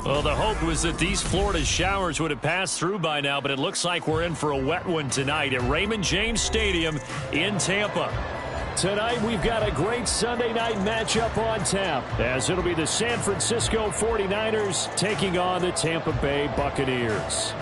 Well, the hope was that these Florida showers would have passed through by now, but it looks like we're in for a wet one tonight at Raymond James Stadium in Tampa. Tonight, we've got a great Sunday night matchup on tap, as it'll be the San Francisco 49ers taking on the Tampa Bay Buccaneers.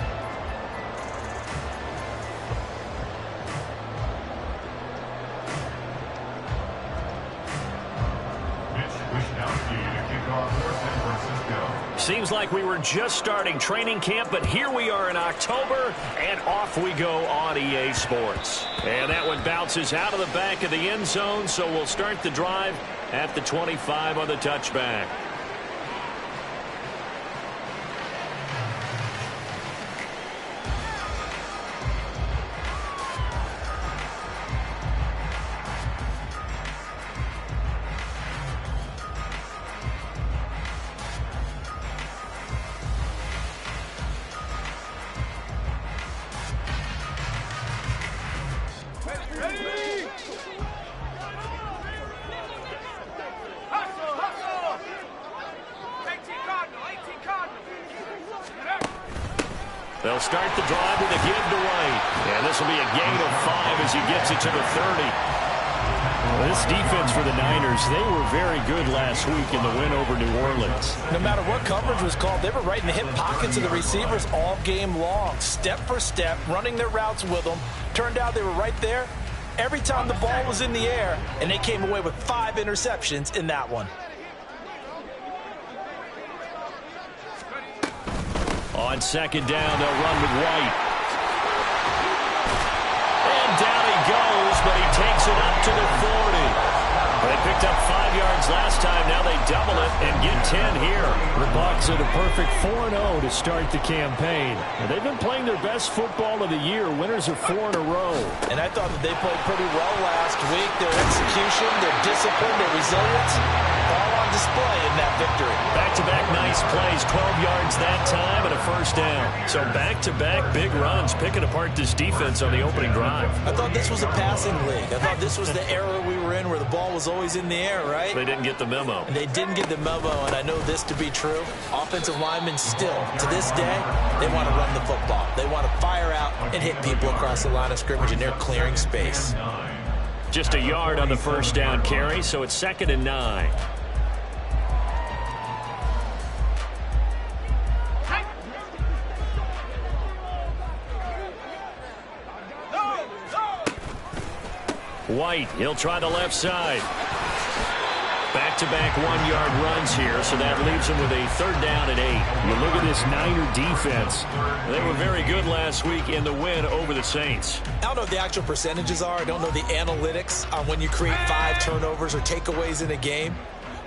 Seems like we were just starting training camp, but here we are in October, and off we go on EA Sports. And that one bounces out of the back of the end zone, so we'll start the drive at the 25 on the touchback. They'll start the drive with a give to White. And this will be a gain of 5 as he gets it to the 30. Well, this defense for the Niners, they were very good last week in the win over New Orleans. No matter what coverage was called, they were right in the hip pockets of the receivers all game long. Step for step, running their routes with them. Turned out they were right there every time the ball was in the air, and they came away with 5 interceptions in that one. On second down, they'll run with White. And down he goes, but he takes it up to the 40. They picked up 5 yards last time. Now they double it and get 10 here. The Bucs are the perfect 4-0 to start the campaign. They've been playing their best football of the year. Winners of 4 in a row. And I thought that they played pretty well last week. Their execution, their discipline, their resilience, all on display in that victory. Back-to-back nice plays, 12 yards that time and a first down. So back-to-back big runs, picking apart this defense on the opening drive. I thought this was a passing league. I thought this was the era we were in where the ball was always in the air, right? They didn't get the memo. And they didn't get the memo, and I know this to be true. Offensive linemen still, to this day, they want to run the football. They want to fire out and hit people across the line of scrimmage, and they're clearing space. Just a yard on the first down carry, so it's 2nd and 9. White, he'll try the left side. Back-to-back 1-yard runs here, so that leaves him with a 3rd down and 8. You look at this Niner defense. They were very good last week in the win over the Saints. I don't know what the actual percentages are. I don't know the analytics on when you create 5 turnovers or takeaways in a game.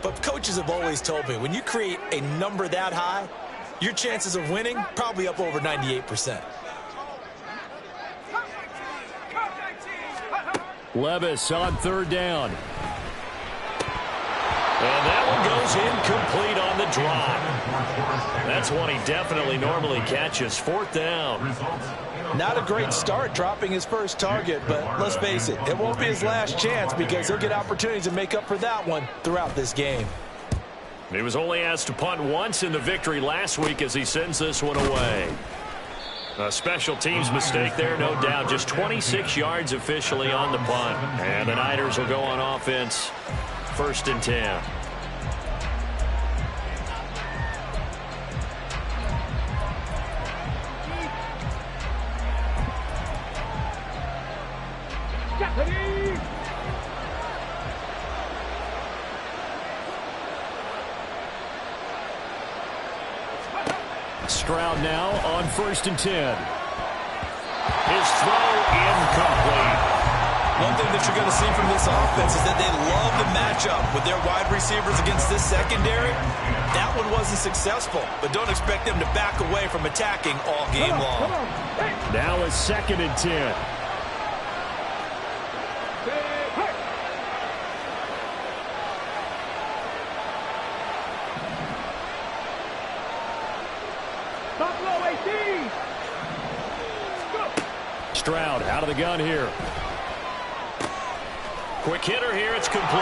But coaches have always told me, when you create a number that high, your chances of winning probably up over 98%. Levis on 3rd down. And that one goes incomplete on the drop. That's one he definitely normally catches. 4th down. Not a great start dropping his first target, but let's face it, it won't be his last chance because he'll get opportunities to make up for that one throughout this game. He was only asked to punt once in the victory last week as he sends this one away. A special teams mistake there, no doubt. Just 26 yards officially on the punt. And the Niners will go on offense. 1st and 10. Stroud now on 1st and 10. His throw incomplete. One thing that you're going to see from this offense is that they love the matchup with their wide receivers against this secondary. That one wasn't successful, but don't expect them to back away from attacking all game long. Now a 2nd and 10. Stroud out of the gun here. Quick hitter here, it's complete.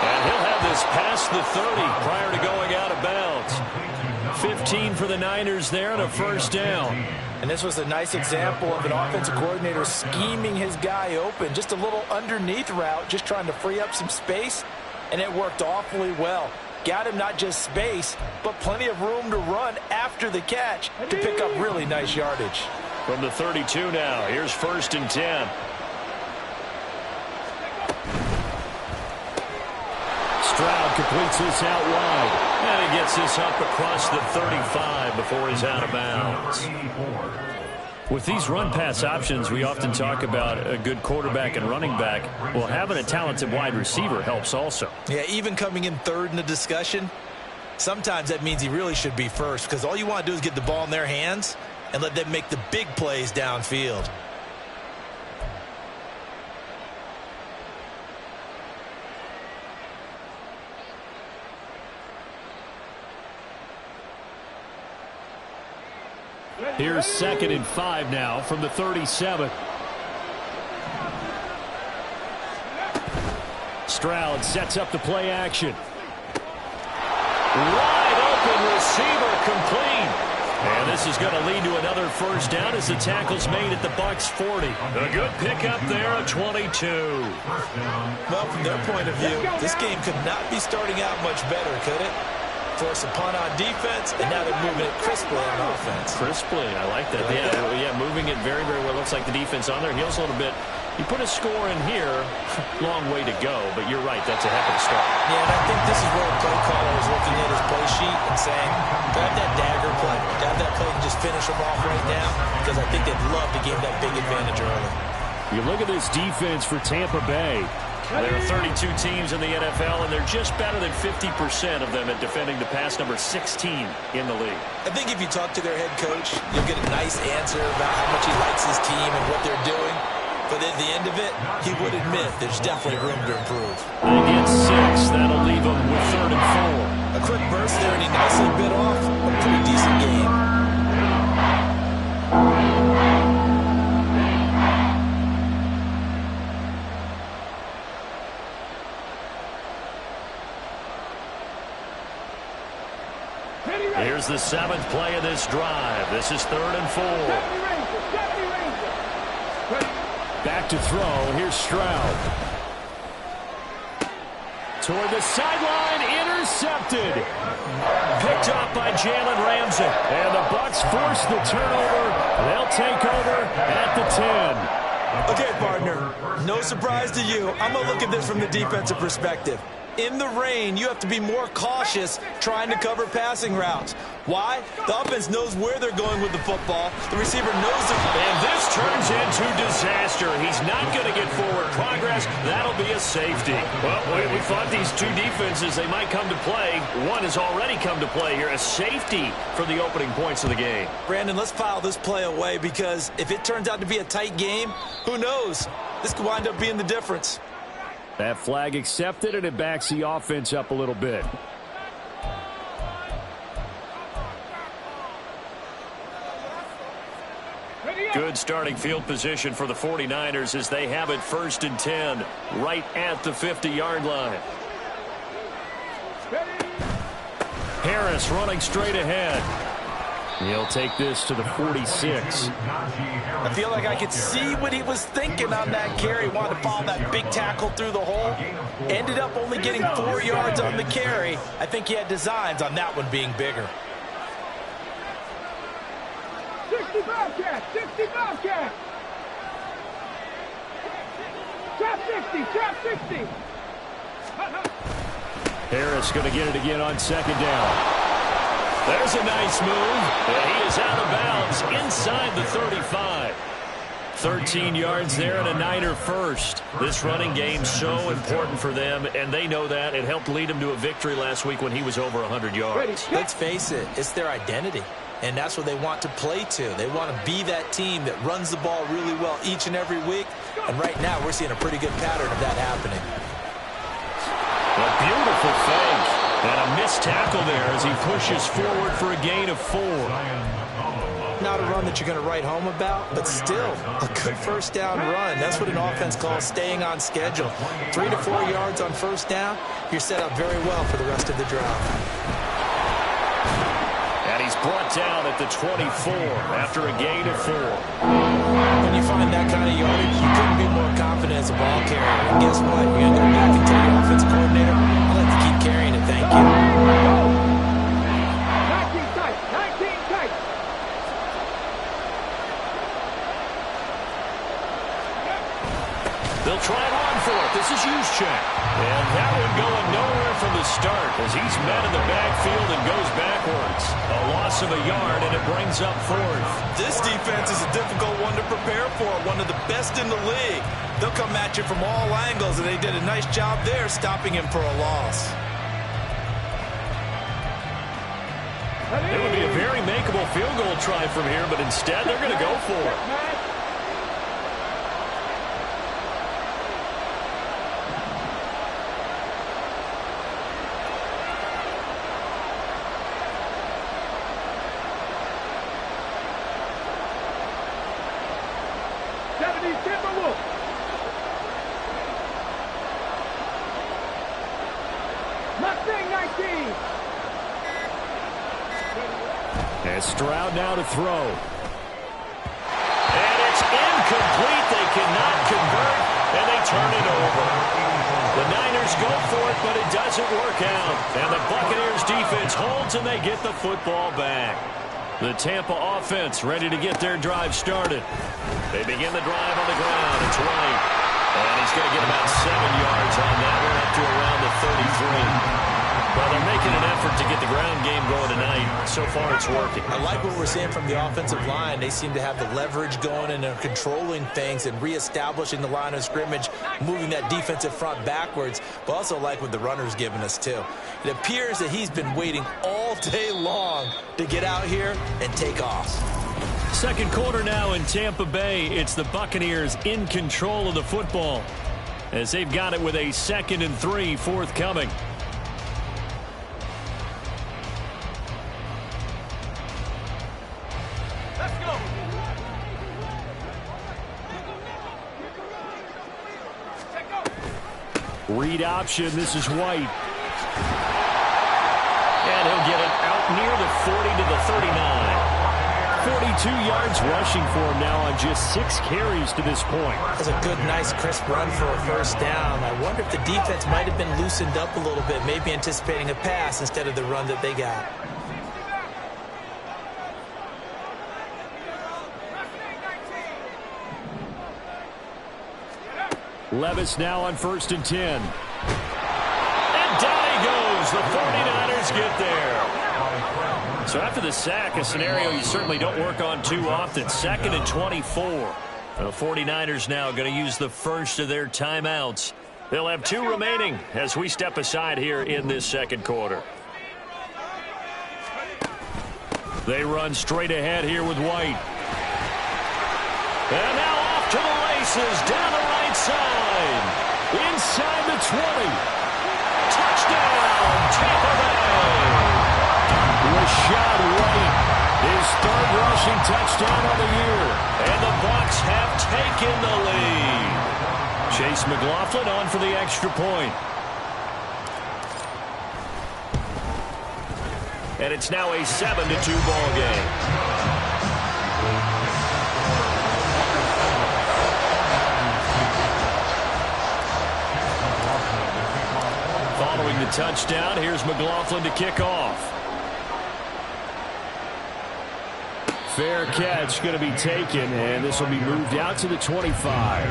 And he'll have this past the 30 prior to going out of bounds. 15 for the Niners there and a first down. And this was a nice example of an offensive coordinator scheming his guy open. Just a little underneath route, just trying to free up some space, and it worked awfully well. Got him not just space, but plenty of room to run after the catch to pick up really nice yardage. From the 32 now, here's 1st and 10. Stroud completes this out wide. And he gets this up across the 35 before he's out of bounds. With these run-pass options, we often talk about a good quarterback and running back. Well, having a talented wide receiver helps also. Yeah, even coming in third in the discussion, sometimes that means he really should be first, because all you want to do is get the ball in their hands and let them make the big plays downfield. Here's 2nd and 5 now from the 37. Stroud sets up the play action. Wide open receiver complete. And this is going to lead to another first down as the tackle's made at the Bucs 40. A good pickup there, a 22. Well, from their point of view, this game could not be starting out much better, could it? Force a punt on defense, and now they're moving it crisply on offense. Crisply, I like that. Yeah, moving it very, very well. Looks like the defense on their heels a little bit. You put a score in here, long way to go, but you're right, that's a heck of a start. Yeah, and I think this is where the play caller is looking at his play sheet and saying, grab that dagger play, grab that play and just finish them off right now, because I think they'd love to give that big advantage early. You look at this defense for Tampa Bay. There are 32 teams in the NFL, and they're just better than 50% of them at defending the pass, number 16 in the league. I think if you talk to their head coach, you'll get a nice answer about how much he likes his team and what they're doing. But at the end of it, he would admit there's definitely room to improve. They get 6. That'll leave them with 3rd and 4. A quick burst there, and he nicely bit off a pretty decent game. Here's the 7th play of this drive. This is 3rd and 4. Back to throw. Here's Stroud. Toward the sideline. Intercepted. Picked up by Jalen Ramsey. And the Bucs force the turnover. They'll take over at the 10. Okay, partner, no surprise to you. I'm going to look at this from the defensive perspective. In the rain, you have to be more cautious trying to cover passing routes. Why? The offense knows where they're going with the football. The receiver knows the... And this turns into disaster. He's not going to get forward progress. That'll be a safety. Well, we thought these two defenses, they might come to play. One has already come to play here. A safety for the opening points of the game. Brandon, let's file this play away, because if it turns out to be a tight game, who knows? This could wind up being the difference. That flag accepted, and it backs the offense up a little bit. Good starting field position for the 49ers as they have it 1st and 10, right at the 50-yard line. Harris running straight ahead. He'll take this to the 46. I feel like I could see what he was thinking on that carry. Wanted to follow that big tackle through the hole. Ended up only getting 4 yards on the carry. I think he had designs on that one being bigger. 65 catch, 65 catch. Trap 60, trap 60. Harris going to get it again on 2nd down. There's a nice move, and he is out of bounds inside the 35. 13 yards there and a Niner first. This running game so important for them, and they know that. It helped lead them to a victory last week when he was over 100 yards. Let's face it, it's their identity, and that's what they want to play to. They want to be that team that runs the ball really well each and every week, and right now we're seeing a pretty good pattern of that happening. A beautiful fake. And a missed tackle there as he pushes forward for a gain of 4. Not a run that you're going to write home about, but still a good first down run. That's what an offense calls staying on schedule. 3 to 4 yards on first down, you're set up very well for the rest of the drive. And he he's brought down at the 24 after a gain of 4. When you find that kind of yardage, you couldn't be more confident as a ball carrier. And guess what? You're going to go back and tell your offensive coordinator, I'd like to keep carrying it, thank you. 19 tight, 19 tight. They'll try and run for it. This is Juszczyk. And that one going nowhere from the start as he's met in the backfield and goes backwards. A loss of a yard, and it brings up 4th. This defense is a difficult one to prepare for, one of the best in the league. They'll come at you from all angles, and they did a nice job there stopping him for a loss. It would be a very makeable field goal try from here, but instead they're going to go for it. As Stroud now to throw. And it's incomplete. They cannot convert, and they turn it over. The Niners go for it, but it doesn't work out. And the Buccaneers defense holds, and they get the football back. The Tampa offense ready to get their drive started. They begin the drive on the ground. It's White. And he's going to get about 7 yards on that one up to around the 33. Well, they're making an effort to get the ground game going tonight. So far, it's working. I like what we're seeing from the offensive line. They seem to have the leverage going, and they're controlling things and reestablishing the line of scrimmage, moving that defensive front backwards, but also like what the runner's giving us, too. It appears that he's been waiting all day long to get out here and take off. Second quarter now in Tampa Bay. It's the Buccaneers in control of the football as they've got it with a 2nd and 3 forthcoming. Read option. This is White. And he'll get it out near the 40 to the 39. 42 yards rushing for him now on just 6 carries to this point. That's a good, nice, crisp run for a first down. I wonder if the defense might have been loosened up a little bit, maybe anticipating a pass instead of the run that they got. Levis now on 1st and 10. And down he goes. The 49ers get there. So after the sack, a scenario you certainly don't work on too often. 2nd and 24. The 49ers now going to use the first of their timeouts. They'll have 2 remaining as we step aside here in this second quarter. They run straight ahead here with White. And now off to the races down the right side. Inside the 20. Touchdown, Tampa Bay. Rachaad White, his 3rd rushing touchdown of the year. And the Bucs have taken the lead. Chase McLaughlin on for the extra point. And it's now a 7-2 ball game. Following the touchdown, here's McLaughlin to kick off. Fair catch going to be taken, and this will be moved out to the 25.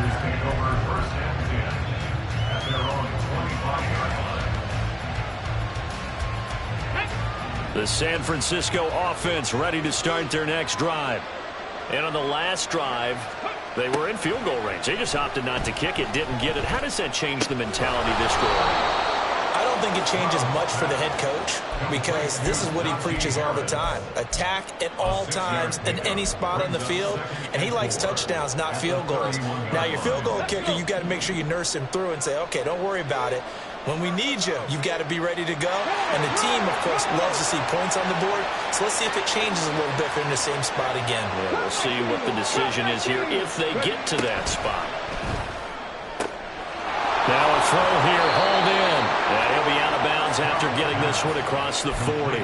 The San Francisco offense ready to start their next drive. And on the last drive, they were in field goal range. They just opted not to kick it, didn't get it. How does that change the mentality this go around? I don't think it changes much for the head coach because this is what he preaches all the time. Attack at all times in any spot on the field, and he likes touchdowns, not field goals. Now, your field goal kicker, you've got to make sure you nurse him through and say, okay, don't worry about it. When we need you, you've got to be ready to go. And the team, of course, loves to see points on the board. So let's see if it changes a little bit if they're in the same spot again. Yeah, we'll see what the decision is here if they get to that spot. Now a throw here, hauled in. And he'll be out of bounds after getting this one across the 40.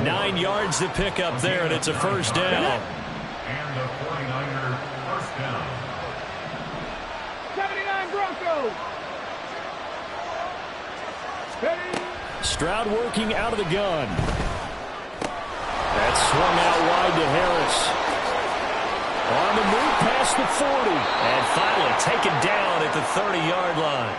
9 yards to pick up there, and it's a first down. And the 49er first down. 79 Broncos. Ready. Stroud working out of the gun. That's swung out wide to Harris. On the move past the 40. And finally taken down at the 30-yard line.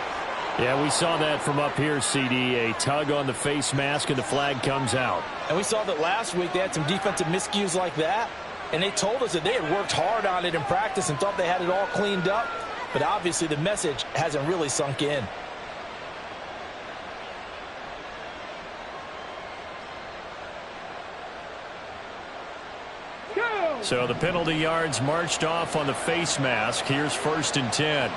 Yeah, we saw that from up here, CD. A tug on the face mask, and the flag comes out. And we saw that last week they had some defensive miscues like that. And they told us that they had worked hard on it in practice and thought they had it all cleaned up. But obviously the message hasn't really sunk in. So the penalty yards marched off on the face mask. Here's 1st and 10.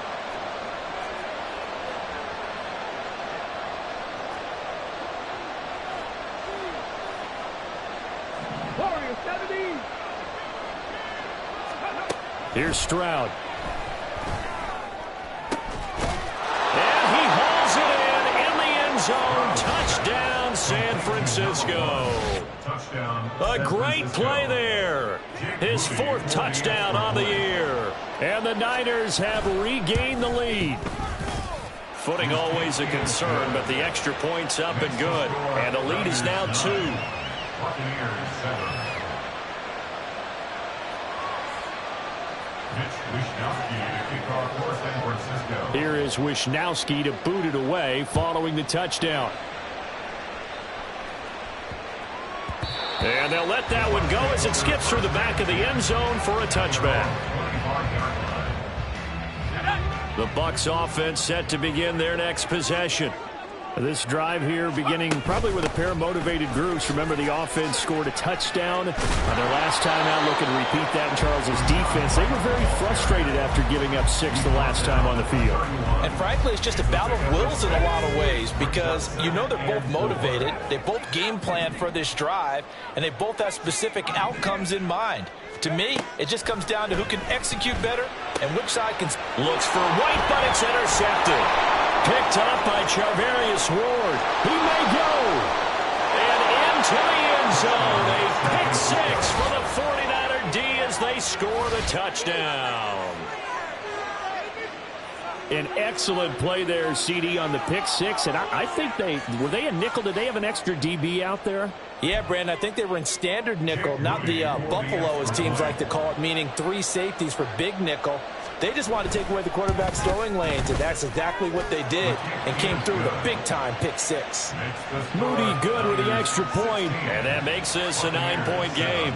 Warriors 70. Here's Stroud. And he hauls it in the end zone. Touchdown, San Francisco. A great play there. His 4th touchdown on the year. And the Niners have regained the lead. Footing always a concern, but the extra point's up and good. And the lead is now 2. Here is Wishnowski to boot it away following the touchdown. And they'll let that one go as it skips through the back of the end zone for a touchback. The Bucs offense set to begin their next possession. This drive here beginning probably with a pair of motivated groups. Remember, the offense scored a touchdown on their last time out. Looking to repeat that in Charles's defense. They were very frustrated after giving up 6 the last time on the field. And frankly, it's just a battle of wills in a lot of ways because you know they're both motivated. They both game plan for this drive, and they both have specific outcomes in mind. To me, it just comes down to who can execute better and which side can. Looks for White, but it's intercepted. Picked up by Charvarius Ward. He may go. And into the end zone. A pick 6 for the 49er D as they score the touchdown. An excellent play there, CD, on the pick 6. And I think were they a nickel? Did they have an extra DB out there? Yeah, Brandon, I think they were in standard nickel, not the Buffalo, as teams like to call it, meaning 3 safeties for big nickel. They just wanted to take away the quarterback's throwing lanes, and that's exactly what they did and came through with a big-time pick 6. Moody good with the extra point. And that makes this a 9-point game.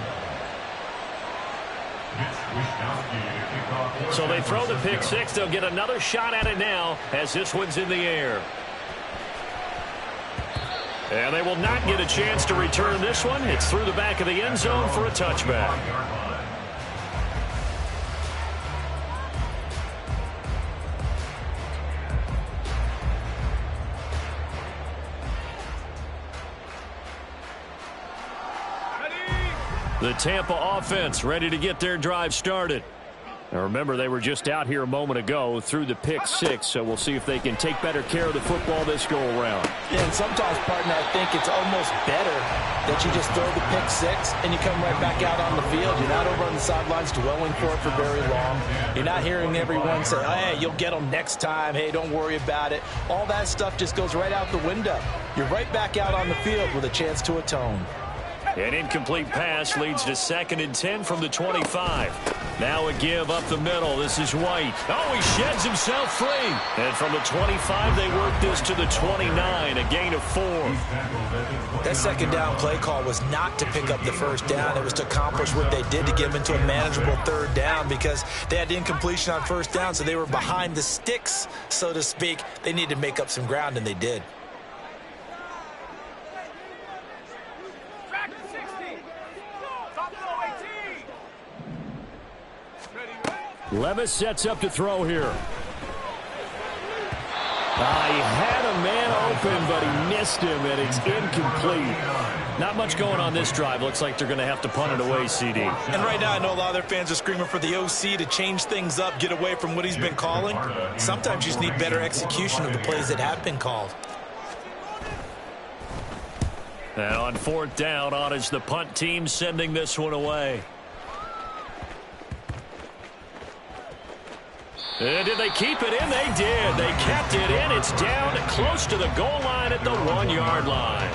So they throw the pick 6. They'll get another shot at it now as this one's in the air. And they will not get a chance to return this one. It's through the back of the end zone for a touchback. The Tampa offense ready to get their drive started. Now remember, they were just out here a moment ago through the pick 6, so we'll see if they can take better care of the football this go around. Yeah, and sometimes, partner, I think it's almost better that you just throw the pick 6 and you come right back out on the field. You're not over on the sidelines dwelling for it for very long. You're not hearing everyone say, oh, hey, you'll get them next time. Hey, don't worry about it. All that stuff just goes right out the window. You're right back out on the field with a chance to atone. An incomplete pass leads to 2nd and 10 from the 25. Now a give up the middle. This is White. Oh, he sheds himself free. And from the 25, they work this to the 29, a gain of 4. That second down play call was not to pick up the first down. It was to accomplish what they did to get them into a manageable 3rd down because they had incompletion on 1st down, so they were behind the sticks, so to speak. They needed to make up some ground, and they did. Levis sets up to throw here. He had a man open, but he missed him, and it's incomplete. Not much going on this drive. Looks like they're going to have to punt it away, CD. And right now, I know a lot of their fans are screaming for the OC to change things up, get away from what he's been calling. Sometimes you just need better execution of the plays that have been called. And on fourth down, on is the punt team sending this one away. And did they keep it in? They did. They kept it in. It's down close to the goal line at the 1-yard line.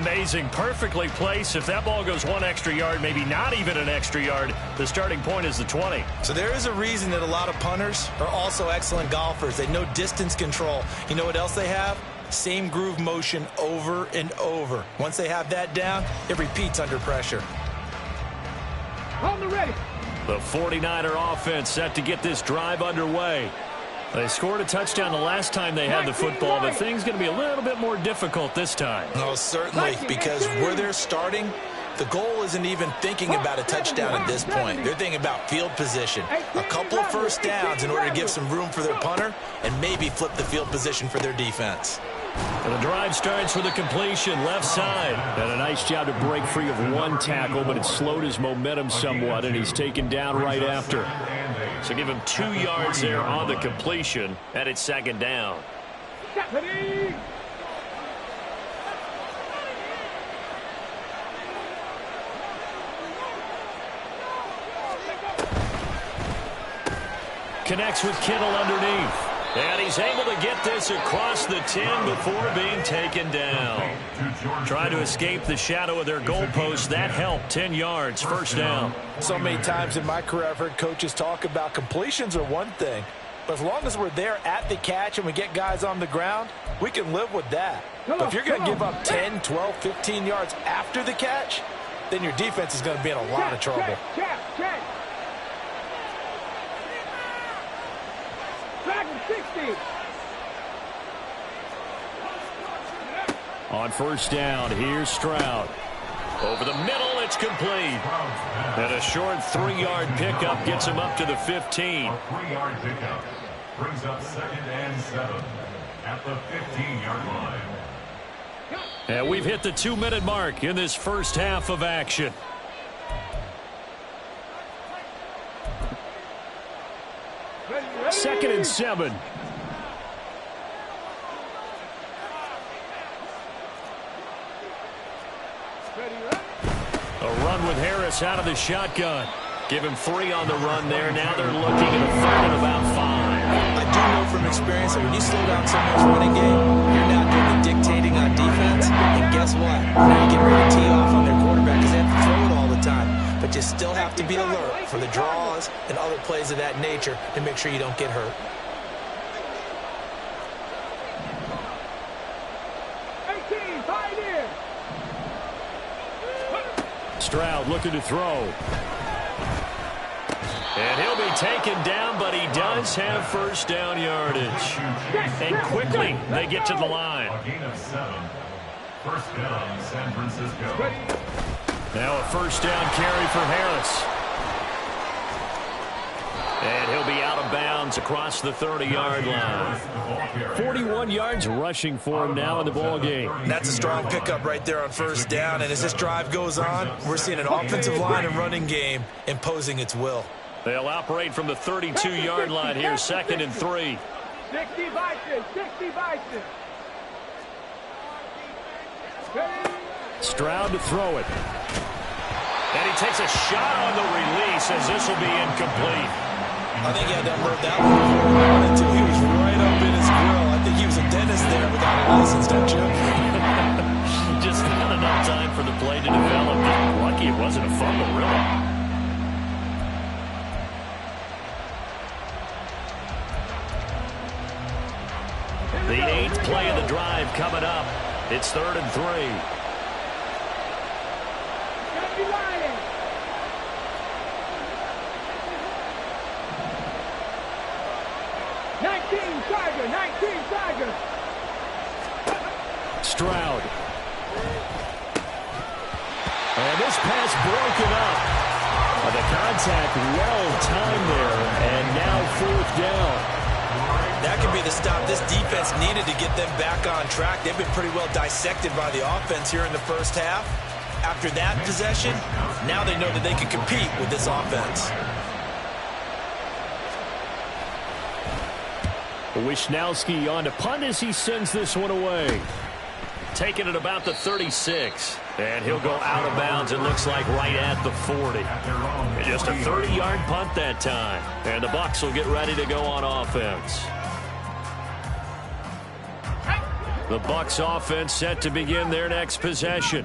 Amazing. Perfectly placed. If that ball goes 1 extra yard, maybe not even an extra yard, the starting point is the 20. So there is a reason that a lot of punters are also excellent golfers. They know distance control. You know what else they have? Same groove motion over and over. Once they have that down, it repeats under pressure. On the ready. The 49er offense set to get this drive underway. They scored a touchdown the last time they had the football, but things going to be a little bit more difficult this time. Oh, certainly, because where they're starting, the goal isn't even thinking about a touchdown at this point. They're thinking about field position. A couple of first downs in order to give some room for their punter and maybe flip the field position for their defense. And the drive starts with a completion left side. And a nice job to break free of 1 tackle, but it slowed his momentum somewhat, and he's taken down right after. So give him 2 yards there on the completion, and it's second down. Ready. Connects with Kittle underneath. And he's able to get this across the 10 before being taken down. Trying to escape the shadow of their goalpost. That helped. 10 yards, first down. So many times in my career I've heard coaches talk about completions are one thing, but as long as we're there at the catch and we get guys on the ground, we can live with that. But if you're going to give up 10, 12, 15 yards after the catch, then your defense is going to be in a lot of trouble. Check. Dragon 60. On first down, here's Stroud. Over the middle, it's complete. And a short 3-yard pickup gets him up to the 15. A 3-yard pickup brings up 2nd and 7 at the 15-yard line. And we've hit the 2-minute mark in this first half of action. Ready. 2nd and 7. A run with Harris out of the shotgun. Give him 3 on the run there. Now they're looking at a 3rd and about 5. I do know from experience that when you slow down someone's running game, you're not doing the dictating on defense. And guess what? Now you get ready to tee off on their quarterback because they have to throw it all the time. But you still have to be alert for the draws and other plays of that nature to make sure you don't get hurt. 18, pioneer. Stroud looking to throw. And he'll be taken down, but he does have first down yardage. And quickly, they get to the line. A gain of 7. First down, San Francisco. Now a first down carry for Harris. And he'll be out of bounds across the 30-yard line. 41 yards rushing for him now in the ball game. That's a strong pickup right there on first down. And as this drive goes on, we're seeing an offensive line and running game imposing its will. They'll operate from the 32-yard line here, 2nd and 3. 60 Bison. 60 Bison. Ready. Stroud to throw it. And he takes a shot on the release as this will be incomplete. I think he had to unload that one before he wanted to. He was right up in his grill. I think he was a dentist there without a license, don't you? Just not enough time for the play to develop. Lucky it wasn't a fumble, really. The 8th play of the drive coming up. It's 3rd and 3. Happy Lions. Nineteen Tiger. Stroud. And this pass broken up. The contact well timed there, and now 4th down. That could be the stop this defense needed to get them back on track. They've been pretty well dissected by the offense here in the first half. After that possession, now they know that they can compete with this offense. Wishnowski on to punt as he sends this one away. taken at about the 36. And he'll go out of bounds, it looks like, right at the 40. And just a 30-yard punt that time. And the Bucs will get ready to go on offense. The Bucs offense set to begin their next possession.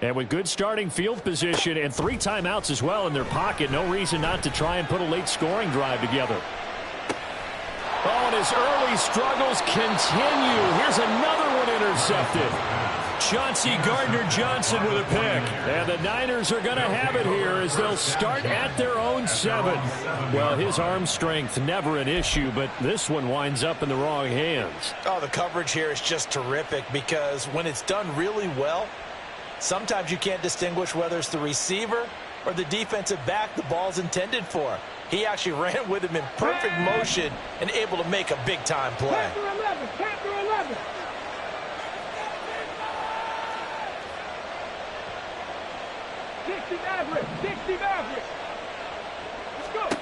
And with good starting field position and 3 timeouts as well in their pocket, no reason not to try and put a late scoring drive together. Oh, and his early struggles continue. Here's another one intercepted. Chauncey Gardner-Johnson with a pick. And the Niners are going to have it here as they'll start at their own 7. Well, his arm strength never an issue, but this one winds up in the wrong hands. Oh, the coverage here is just terrific because when it's done really well, sometimes you can't distinguish whether it's the receiver or the defensive back the ball's intended for. He actually ran with him in perfect motion and able to make a big-time play. Panther 11, Panther 11. Maverick, 60 Maverick. Let's go.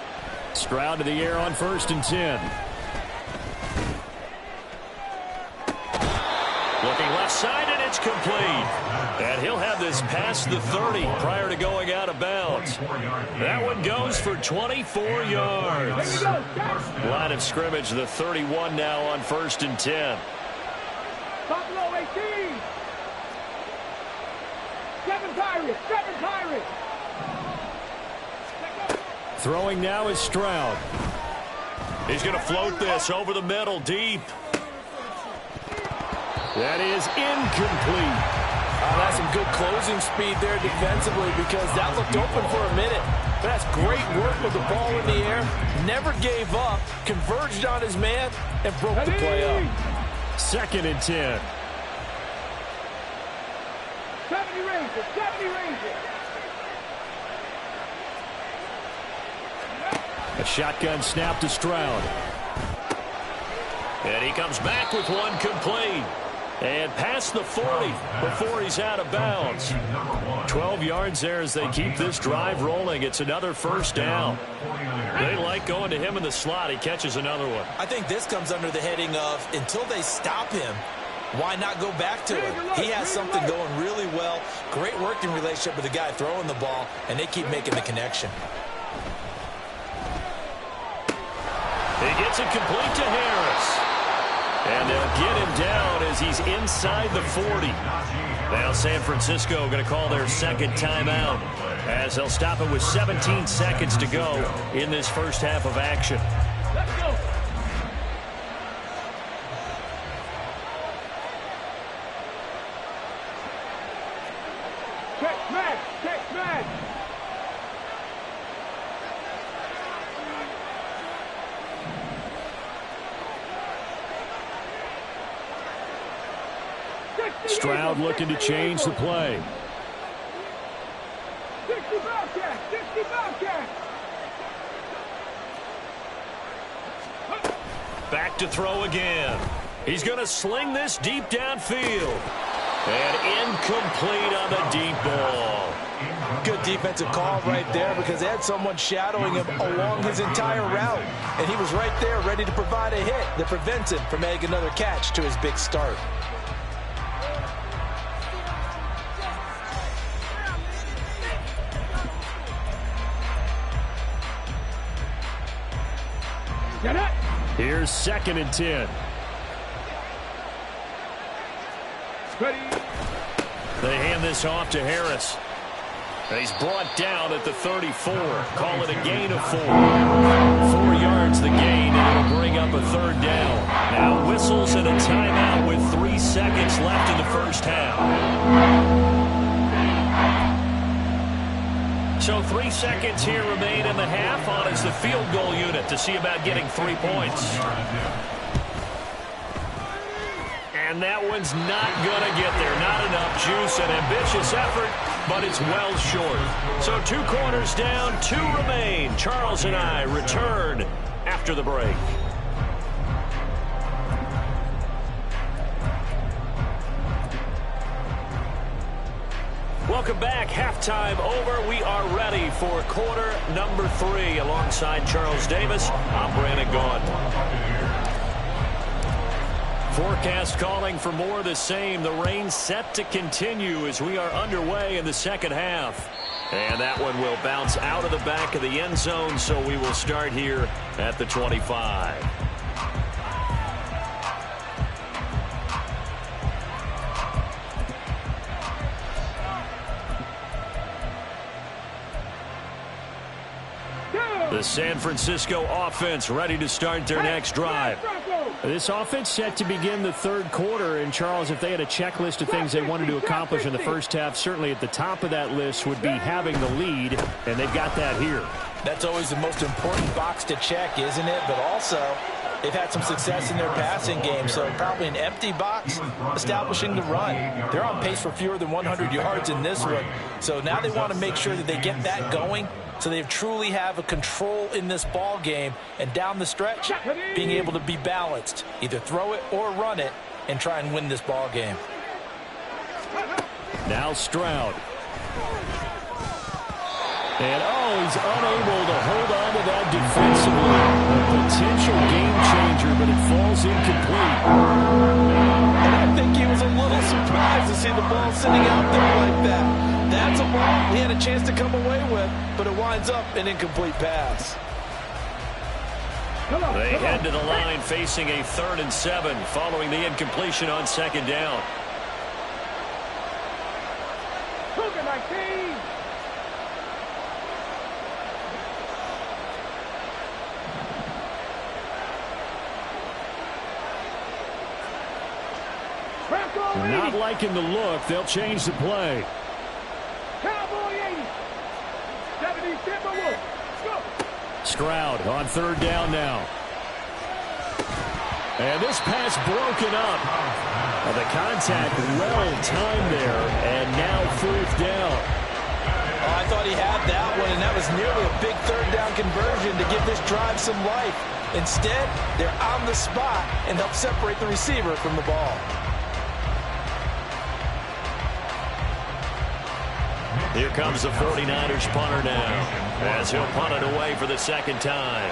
Stroud to the air on 1st and 10. Looking left side, and it's complete. And he'll have this past the 30 prior to going out of bounds. That one goes for 24 yards. Line of scrimmage, the 31 now on 1st and 10. Buffalo 18. 7 Pirates, 7 Pirates. Throwing now is Stroud. He's going to float this over the middle, deep. That is incomplete. That's some good closing speed there defensively because that looked open for a minute. But that's great work with the ball in the air. Never gave up, converged on his man, and broke the play up. 2nd and 10. 70 Rangers, 70 Rangers. A shotgun snap to Stroud. And he comes back with one complete. And past the 40 before he's out of bounds. 12 yards there as they keep this drive rolling. It's another 1st down. They like going to him in the slot. He catches another one. I think this comes under the heading of until they stop him, why not go back to it? He has something going really well. Great working relationship with the guy throwing the ball, and they keep making the connection. He gets it complete to Harris. And they'll get him down as he's inside the 40. Now San Francisco going to call their 2nd timeout as they'll stop it with 17 seconds to go in this first half of action. Let's go. Check smash, check smash. Stroud looking to change the play. 60 Bobcat, 60 Bobcat. Back to throw again. He's going to sling this deep downfield. And incomplete on the deep ball. Good defensive call right there because they had someone shadowing him along his entire route. And he was right there ready to provide a hit that prevents him from making another catch to his big start. Here's 2nd and 10. Ready. They hand this off to Harris. And he's brought down at the 34. Call it a gain of 4. 4 yards the gain, and it'll bring up a 3rd down. Now whistles and a timeout with 3 seconds left in the first half. So 3 seconds here remain in the half on as the field goal unit to see about getting 3 points. And that one's not going to get there. Not enough juice. An ambitious effort, but it's well short. So 2 corners down, 2 remain. Charles and I return after the break. Welcome back. Halftime over. We are ready for quarter number 3. Alongside Charles Davis, I'm Brandon Gaudin. Forecast calling for more of the same. The rain set to continue as we are underway in the second half. And that one will bounce out of the back of the end zone, so we will start here at the 25. The San Francisco offense ready to start their next drive. This offense set to begin the third quarter. And, Charles, if they had a checklist of things they wanted to accomplish in the first half, certainly at the top of that list would be having the lead, and they've got that here. That's always the most important box to check, isn't it? But also, they've had some success in their passing game, so probably an empty box establishing the run. They're on pace for fewer than 100 yards in this one, so now they want to make sure that they get that going so they truly have a control in this ball game, and down the stretch, being able to be balanced, either throw it or run it, and try and win this ball game. Now Stroud. And, he's unable to hold on to that defensively. A potential game changer, but it falls incomplete. And I think he was a little surprised to see the ball sitting out there like that. That's a ball he had a chance to come away with, but it winds up an incomplete pass. They head to the line facing a 3rd and 7 following the incompletion on second down. Cougar 19. Not liking the look. They'll change the play. Cowboy 80. 70 Timberwolves. Go. Stroud on 3rd down now. And this pass broken up. The contact well timed there, and now 4th down. I thought he had that one, and that was nearly a big 3rd down conversion to give this drive some life. Instead, they're on the spot and help separate the receiver from the ball. Here comes the 49ers punter now, as he'll punt it away for the second time.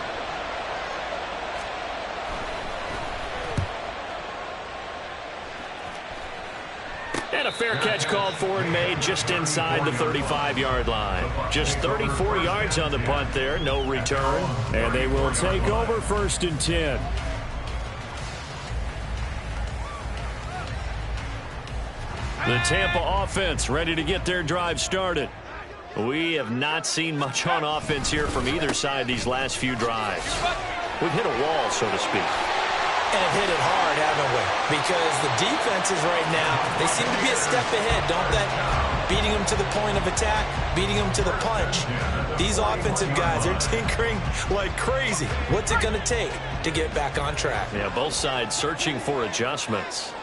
And a fair catch called for and made just inside the 35-yard line. Just 34 yards on the punt there, no return. And they will take over 1st and 10. The Tampa offense ready to get their drive started. We have not seen much on offense here from either side these last few drives. We've hit a wall, so to speak. And have hit it hard, haven't we? Because the defenses right now, they seem to be a step ahead, don't they? Beating them to the point of attack, beating them to the punch. These offensive guys, they're tinkering like crazy. What's it going to take to get back on track? Yeah, both sides searching for adjustments.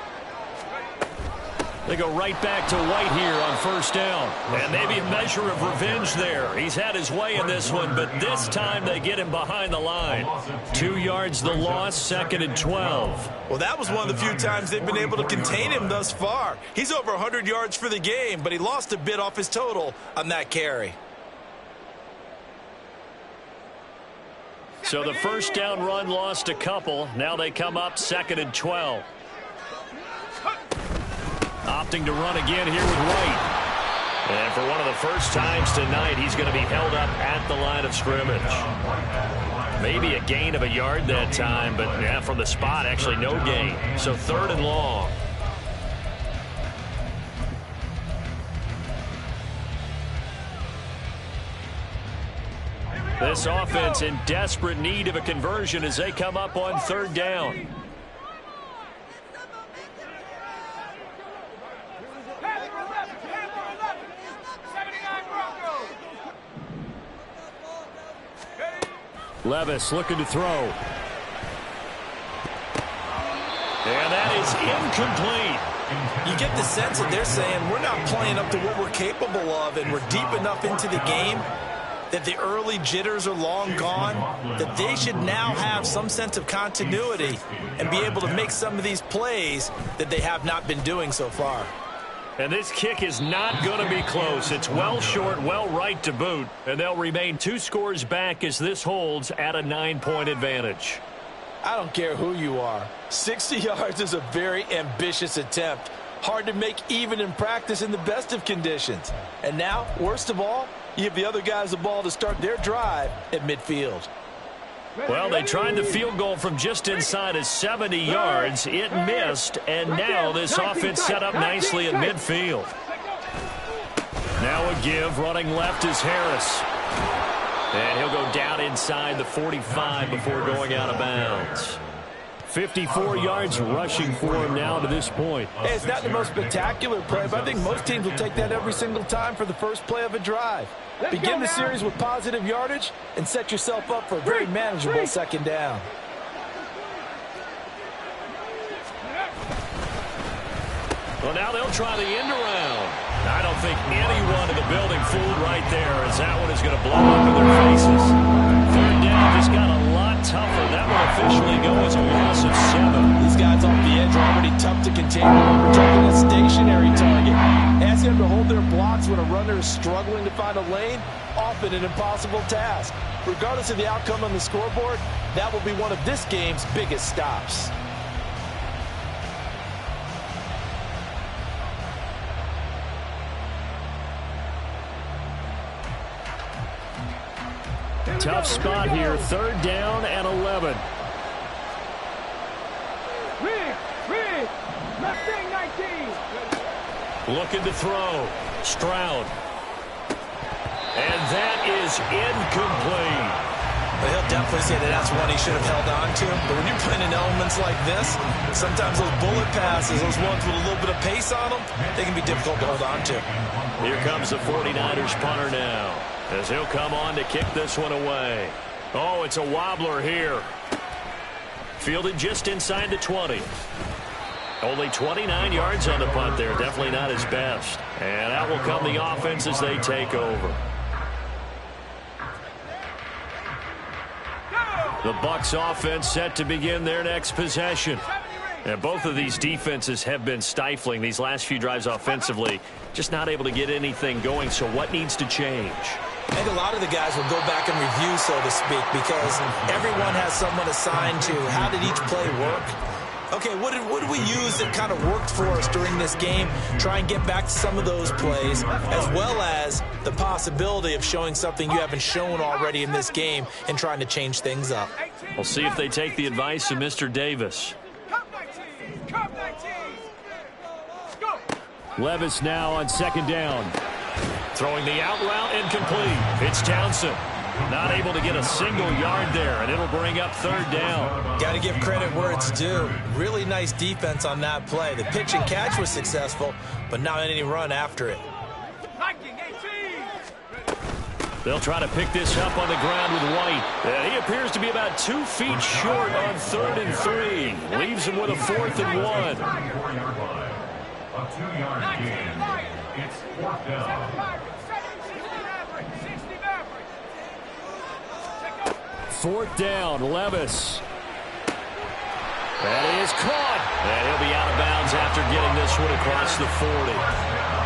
They go right back to White here on 1st down. And maybe a measure of revenge there. He's had his way in this one, but this time they get him behind the line. 2 yards the loss, 2nd and 12. Well, that was one of the few times they've been able to contain him thus far. He's over 100 yards for the game, but he lost a bit off his total on that carry. So the 1st down run lost a couple. Now they come up 2nd and 12. Opting to run again here with White. And for one of the first times tonight, he's going to be held up at the line of scrimmage. Maybe a gain of a yard that time, but yeah, from the spot, actually no gain. So 3rd and long. This offense in desperate need of a conversion as they come up on 3rd down. Levis looking to throw. And that is incomplete. You get the sense that they're saying we're not playing up to what we're capable of, and we're deep enough into the game that the early jitters are long gone, that they should now have some sense of continuity and be able to make some of these plays that they have not been doing so far. And this kick is not going to be close. It's well short, well right to boot. And they'll remain 2 scores back as this holds at a 9-point advantage. I don't care who you are. 60 yards is a very ambitious attempt. Hard to make even in practice in the best of conditions. And now, worst of all, you give the other guys the ball to start their drive at midfield. Well, they tried the field goal from just inside of 70 yards. It missed, and now this offense set up nicely at midfield. Now a give, running left is Harris. And he'll go down inside the 45 before going out of bounds. 54 yards rushing for him now to this point. Hey, it's not the most spectacular play, but I think most teams will take that every single time for the first play of a drive. Begin the series with positive yardage and set yourself up for a very manageable second down. Well, now they'll try the end around. I don't think anyone in the building fooled right there, as that one is going to blow up in their faces. Third down just got a lot tougher. That will officially go as a loss of 7. These guys off the edge are already tough to contain. Protecting a stationary target. Ask them to hold their blocks when a runner is struggling to find a lane. Often an impossible task. Regardless of the outcome on the scoreboard, that will be one of this game's biggest stops. Tough spot here. Third down and 11. Left wing 19. Looking to throw. Stroud. And that is incomplete. But he'll definitely say that that's one he should have held on to. But when you're playing in elements like this, sometimes those bullet passes, those ones with a little bit of pace on them, they can be difficult to hold on to. Here comes the 49ers punter now, as he'll come on to kick this one away. Oh, it's a wobbler here. Fielded just inside the 20. Only 29 yards on the punt there. Definitely not his best. And out will come the offense as they take over. The Bucs offense set to begin their next possession. And both of these defenses have been stifling these last few drives offensively. Just not able to get anything going. So what needs to change? I think a lot of the guys will go back and review, so to speak, because everyone has someone assigned to how did each play work. Okay, what did we use that kind of worked for us during this game? Try and get back to some of those plays, as well as the possibility of showing something you haven't shown already in this game and trying to change things up. We'll see if they take the advice of Mr. Davis. Levis now on second down. Throwing the out route incomplete. It's Townsend. Not able to get a single yard there, and it'll bring up third down. Got to give credit where it's due. Really nice defense on that play. The pitch and catch was successful, but not any run after it. They'll try to pick this up on the ground with White. He appears to be about 2 feet short on 3rd and 3. Leaves him with a 4th and 1. A 2-yard gain. It's 4th down. 4th down, Levis. That is caught. And he'll be out of bounds after getting this one across the 40.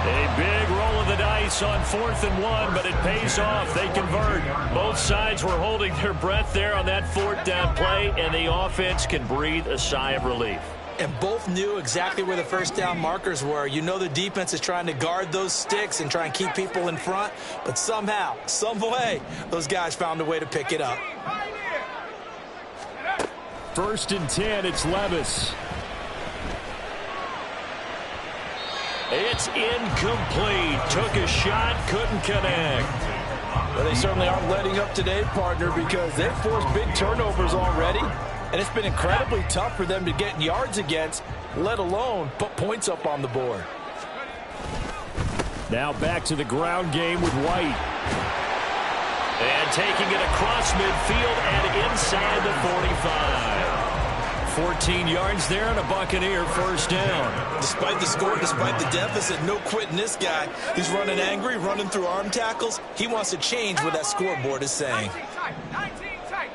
A big roll of the dice on 4th and 1, but it pays off. They convert. Both sides were holding their breath there on that 4th down play, and the offense can breathe a sigh of relief. And both knew exactly where the first down markers were. You know the defense is trying to guard those sticks and try and keep people in front, but somehow, some way, those guys found a way to pick it up. 1st and 10, it's Levis. It's incomplete. Took a shot, couldn't connect. Well, they certainly aren't letting up today, partner, because they've forced big turnovers already. And it's been incredibly tough for them to get yards against, let alone put points up on the board. Now back to the ground game with White. And taking it across midfield and inside the 45. 14 yards there and a Buccaneer first down. Despite the score, despite the deficit, no quitting this guy. He's running angry, running through arm tackles. He wants to change what that scoreboard is saying. 19 tight.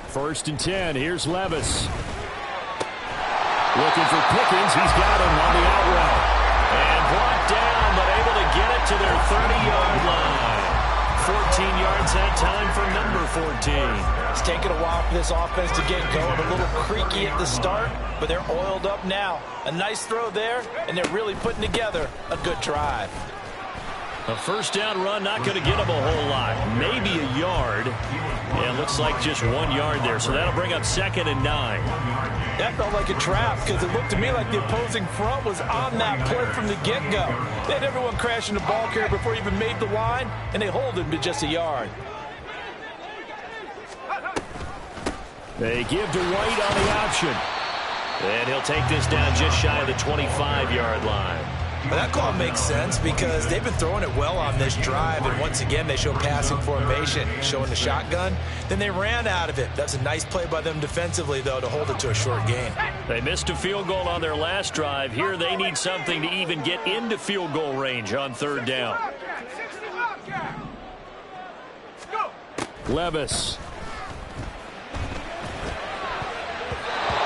1st and 10. Here's Levis. Looking for Pickens. He's got him on the out route. And brought down, but able to get it to their 30-yard line. 14 yards that time for number 14. It's taken a while for this offense to get going. A little creaky at the start, but they're oiled up now. A nice throw there, and they're really putting together a good drive. A first down run, not going to get them a whole lot. Maybe a yard. Yeah, it looks like just 1 yard there, so that'll bring up 2nd and 9. That felt like a trap because it looked to me like the opposing front was on that play from the get-go. They had everyone crashing the ball carrier before he even made the line, and they hold him to just a yard. They give to White on the option. And he'll take this down just shy of the 25-yard line. Well, that call makes sense because they've been throwing it well on this drive, and once again they show passing formation, showing the shotgun. Then they ran out of it. That's a nice play by them defensively, though, to hold it to a short gain. They missed a field goal on their last drive. Here they need something to even get into field goal range on 3rd down. Levis.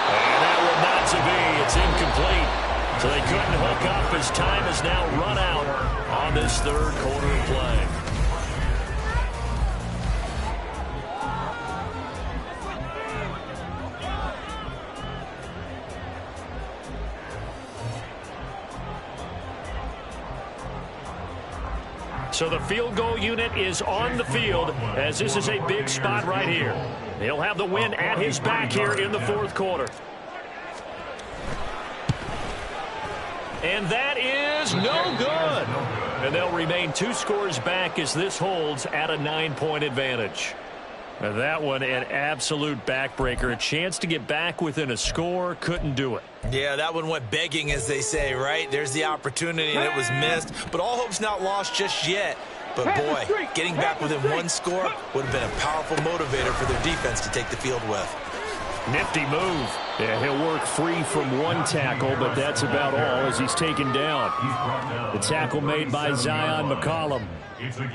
And that one not to be. It's incomplete. So they couldn't hook up as time has now run out on this 3rd quarter play. So the field goal unit is on the field as this is a big spot right here. He'll have the win at his back here in the 4th quarter. And that is no good. And they'll remain 2 scores back as this holds at a 9-point advantage. Now that one, an absolute backbreaker. A chance to get back within a score, couldn't do it. Yeah, that one went begging, as they say, right? There's the opportunity, and it was missed. But all hope's not lost just yet. But, boy, getting back within 1 score would have been a powerful motivator for their defense to take the field with. Nifty move. Yeah, he'll work free from 1 tackle, but that's about all as he's taken down. The tackle made by Zion McCollum.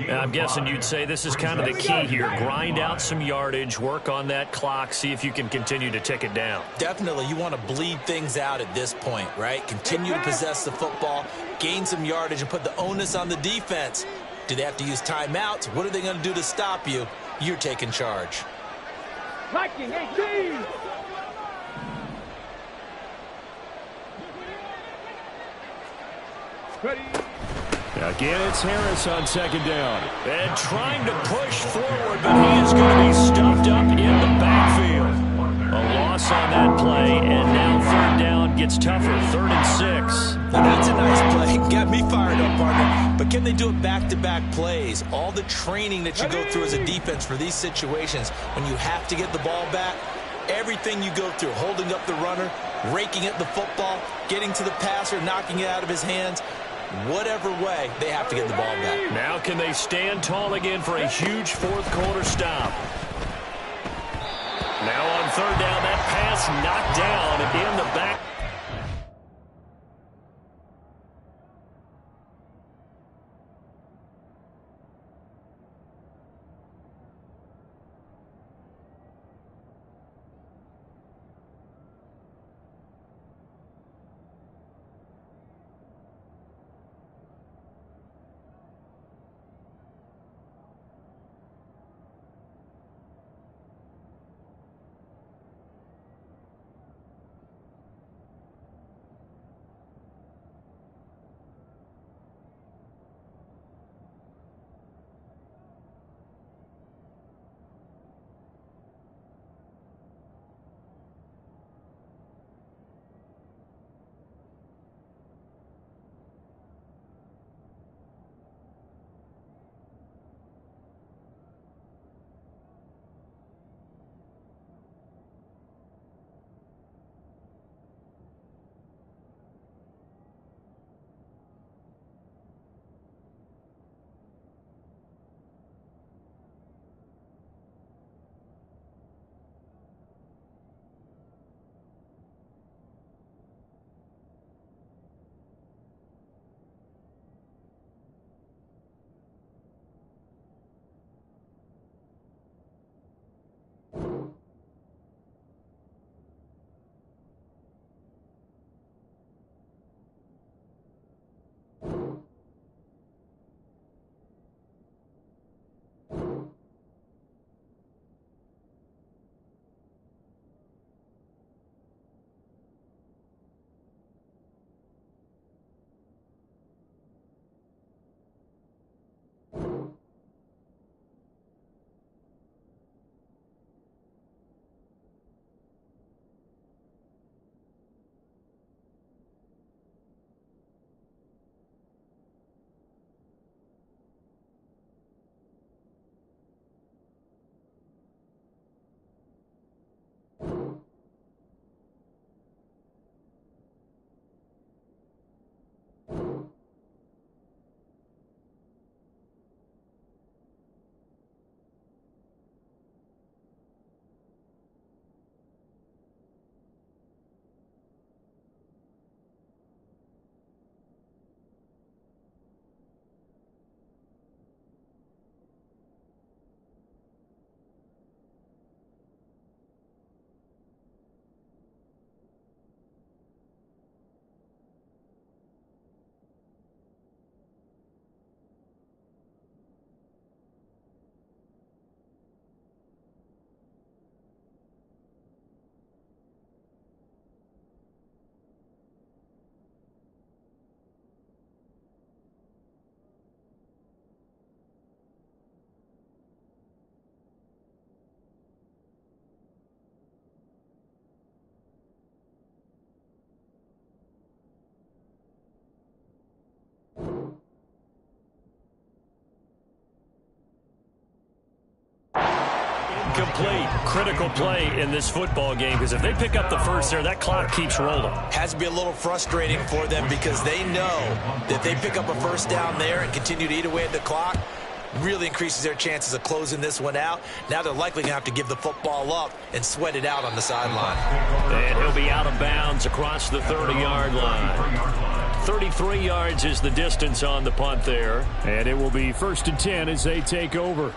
I'm guessing you'd say this is kind of the key here. Grind out some yardage, work on that clock, see if you can continue to tick it down. Definitely, you want to bleed things out at this point, right? Continue to possess the football, gain some yardage, and put the onus on the defense. Do they have to use timeouts? What are they going to do to stop you? You're taking charge. Viking 18. Ready. Again, it's Harris on 2nd down. And trying to push forward, but he is going to be stuffed up in the backfield. A loss on that play, and now 3rd down gets tougher, 3rd and 6. Now that's a nice play. Got me fired up, partner. But can they do it back-to-back plays? All the training that you go through as a defense for these situations, when you have to get the ball back, everything you go through, holding up the runner, raking at the football, getting to the passer, knocking it out of his hands, whatever way, they have to get the ball back. Now can they stand tall again for a huge 4th quarter stop? Now on 3rd down, that pass knocked down in the back. incomplete. Critical play in this football game, because if they pick up the first there, that clock keeps rolling. Has to be a little frustrating for them because they know that they pick up a first down there and continue to eat away at the clock, really increases their chances of closing this one out. Now they're likely going to have to give the football up and sweat it out on the sideline. And he'll be out of bounds across the 30-yard line. 33 yards is the distance on the punt there. And it will be 1st and 10 as they take over.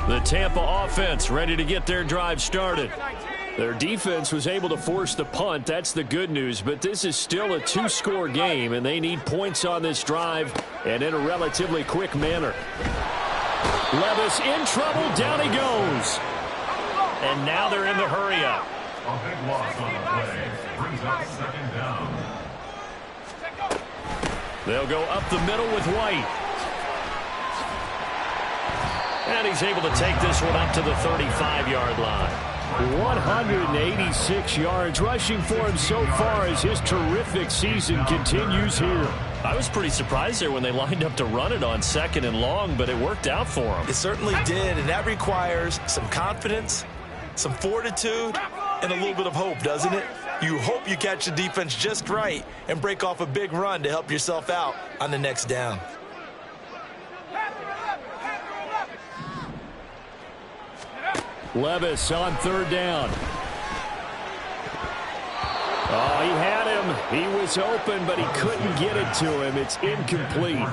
The Tampa offense ready to get their drive started. Their defense was able to force the punt. That's the good news. But this is still a 2-score game, and they need points on this drive and in a relatively quick manner. Levis in trouble. Down he goes. And now they're in the hurry-up. A big loss on the play. Brings up 2nd down. They'll go up the middle with White. And he's able to take this one up to the 35-yard line. 186 yards rushing for him so far as his terrific season continues here. I was pretty surprised there when they lined up to run it on 2nd and long, but it worked out for him. It certainly did, and that requires some confidence, some fortitude, and a little bit of hope, doesn't it? You hope you catch the defense just right and break off a big run to help yourself out on the next down. Levis on 3rd down. Oh, he had him. He was open, but he couldn't get it to him. It's incomplete. All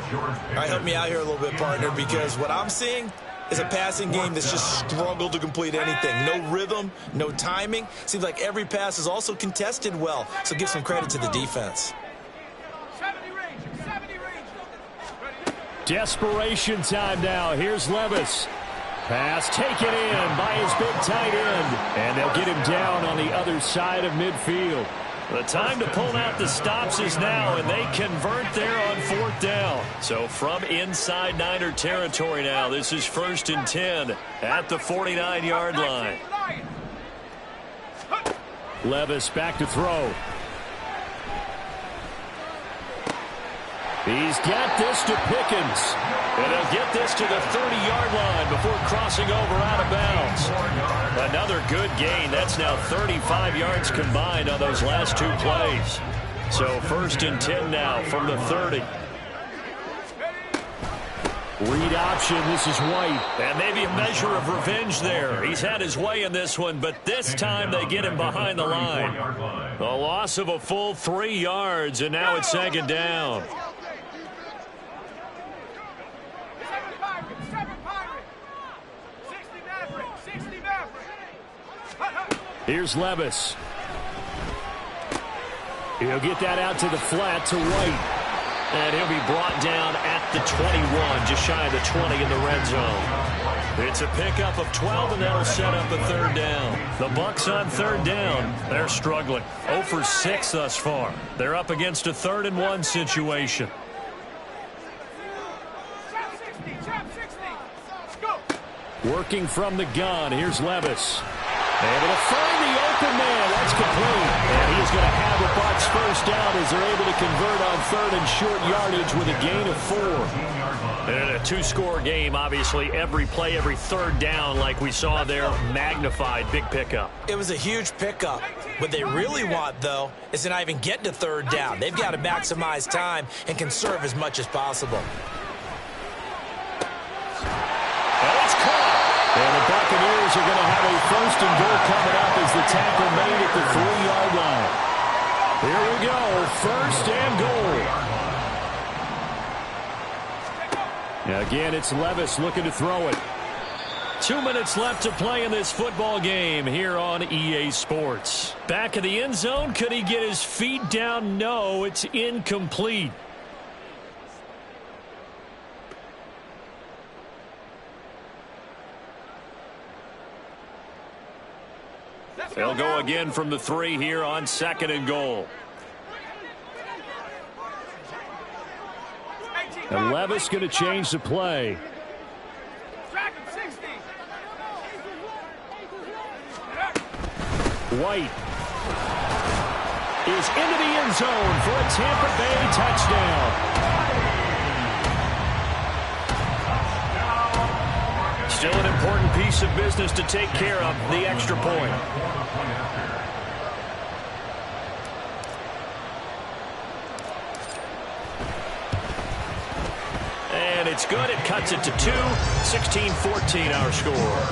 right, help me out here a little bit, partner, because what I'm seeing is a passing game that's just struggled to complete anything. No rhythm, no timing. Seems like every pass is also contested well, so give some credit to the defense. Desperation time now. Here's Levis. Pass taken in by his big tight end. And they'll get him down on the other side of midfield. The time to pull out the stops is now, and they convert there on 4th down. So from inside Niner territory now, this is 1st and 10 at the 49-yard line. Levis back to throw. He's got this to Pickens. And he'll get this to the 30-yard line before crossing over out of bounds. Another good gain. That's now 35 yards combined on those last 2 plays. So 1st and 10 now from the 30. Read option. This is White. And maybe a measure of revenge there. He's had his way in this one, but this time they get him behind the line. A loss of a full 3 yards, and now it's 2nd down. Here's Levis. He'll get that out to the flat to White. And he'll be brought down at the 21, just shy of the 20 in the red zone. It's a pickup of 12, and that'll set up a 3rd down. The Bucs on 3rd down. They're struggling. 0 for 6 thus far. They're up against a 3rd and 1 situation. Working from the gun. Here's Levis. Able to find the open man. That's complete. And he's going to have the Bucs first down as they're able to convert on 3rd and short yardage with a gain of 4. And a 2-score game, obviously, every play, every 3rd down, like we saw there, magnified, big pickup. It was a huge pickup. What they really want, though, is to not even get to 3rd down. They've got to maximize time and conserve as much as possible. And the Buccaneers are going to have a 1st and goal coming up as the tackle made at the 3-yard line. Here we go, 1st and goal. Now again, it's Levis looking to throw it. 2 minutes left to play in this football game here on EA Sports. Back of the end zone, could he get his feet down? No, it's incomplete. They'll go again from the 3 here on 2nd and goal. And Levis going to change the play. White is into the end zone for a Tampa Bay touchdown. Still an important piece of business to take care of, the extra point. And it's good. It cuts it to 2. 16-14 our score.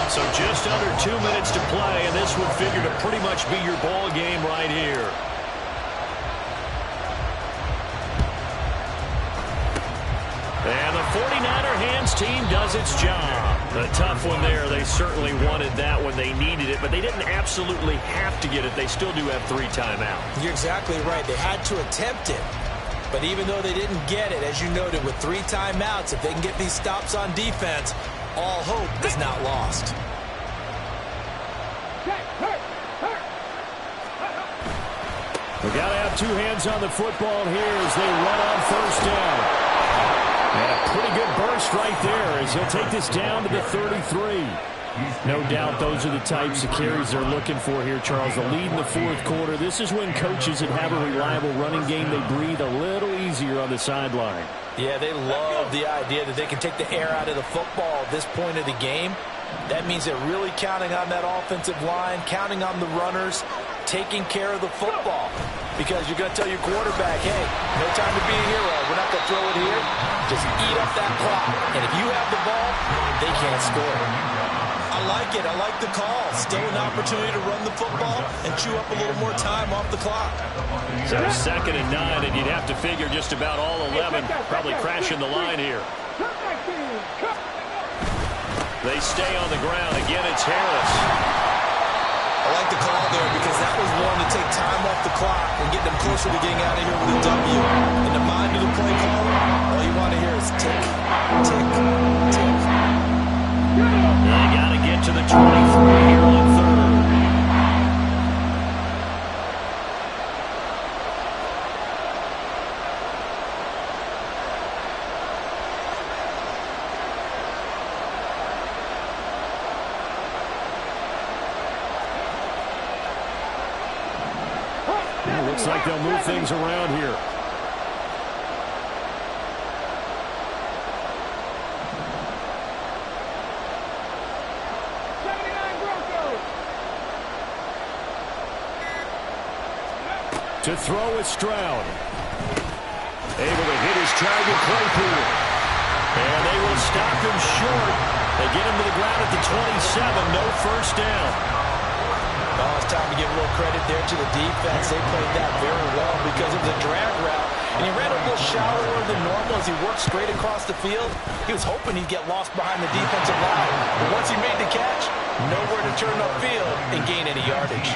So just under 2 minutes to play, and this would figure to pretty much be your ball game right here. And the 49er hands team does its job. A tough one there. They certainly wanted that when they needed it, but they didn't absolutely have to get it. They still do have 3 timeouts. You're exactly right. They had to attempt it. But even though they didn't get it, as you noted, with 3 timeouts, if they can get these stops on defense, all hope is not lost. We got to have 2 hands on the football here as they run on first down. And a pretty good burst right there as he'll take this down to the 33. No doubt those are the types of carries they're looking for here, Charles. The lead in the fourth quarter. This is when coaches that have a reliable running game, they breathe a little easier on the sideline. Yeah, they love the idea that they can take the air out of the football at this point of the game. That means they're really counting on that offensive line, counting on the runners, taking care of the football. Because you're going to tell your quarterback, hey, no time to be a hero. We're not going to throw it here. Just eat up that clock. And if you have the ball, they can't score. I like it. I like the call. Still an opportunity to run the football and chew up a little more time off the clock. So 2nd and 9, and you'd have to figure just about all 11 probably crashing the line here. They stay on the ground. Again, it's Harris. I like the call there because that was one to take time off the clock and get them closer to getting out of here with a W. In the mind of the play caller, all you want to hear is tick, tick, tick. They got to get to the 23 here on 3rd. Looks like they'll move things around here. To throw is Stroud. Able to hit his target, Claypool. And they will stop him short. They get him to the ground at the 27. No first down. Oh, it's time to give a little credit there to the defense. They played that very well because it was a drag route. And he ran a little shallower than normal as he worked straight across the field. He was hoping he'd get lost behind the defensive line. But once he made the catch, nowhere to turn upfield and gain any yardage.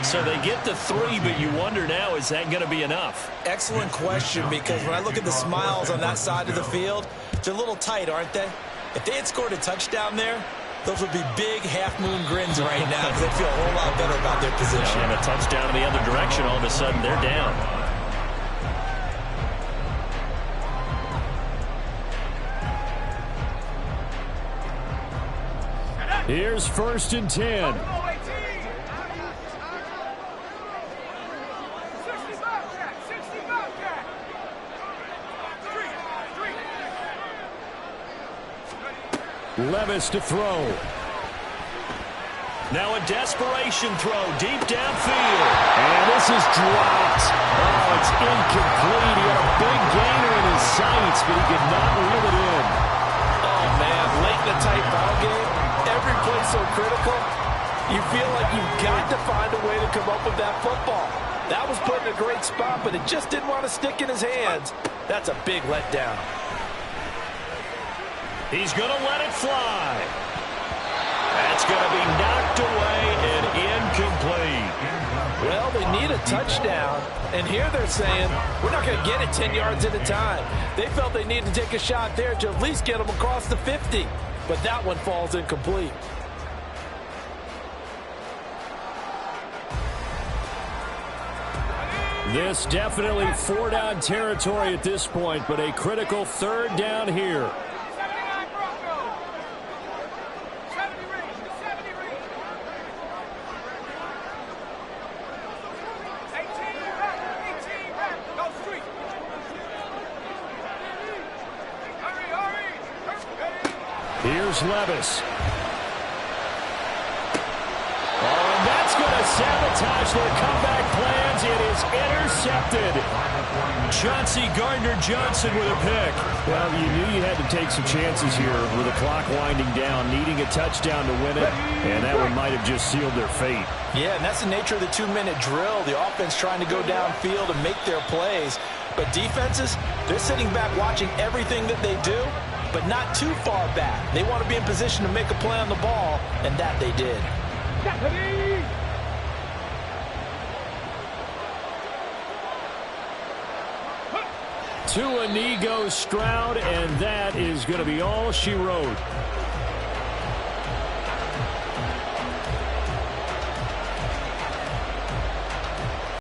So they get the 3, but you wonder now, is that going to be enough? Excellent question, because when I look at the smiles on that side of the field, they're a little tight, aren't they? If they had scored a touchdown there, those would be big half-moon grins right now because they feel a whole lot better about their position. And a touchdown in the other direction, all of a sudden they're down. Here's 1st and 10. Levis to throw. Now a desperation throw deep downfield. And this is dropped. Oh, it's incomplete. He had a big gainer in his sights, but he could not reel it in. Oh, man, late in the tight ball game, every play so critical, you feel like you've got to find a way to come up with that football. That was put in a great spot, but it just didn't want to stick in his hands. That's a big letdown. He's going to let it fly. That's going to be knocked away and incomplete. Well, they need a touchdown, and here they're saying, we're not going to get it 10 yards at a time. They felt they needed to take a shot there to at least get them across the 50, but that one falls incomplete. This definitely 4-down territory at this point, but a critical 3rd down here. Here's Levis. Oh, and that's going to sabotage their comeback plans. It is intercepted. Chauncey Gardner-Johnson with a pick. Well, you knew you had to take some chances here with the clock winding down, needing a touchdown to win it, and that one might have just sealed their fate. Yeah, and that's the nature of the 2-minute drill. The offense trying to go downfield and make their plays. But defenses, they're sitting back watching everything that they do, but not too far back. They want to be in position to make a play on the ball, and that they did. To a knee goes Stroud, and that is going to be all she wrote.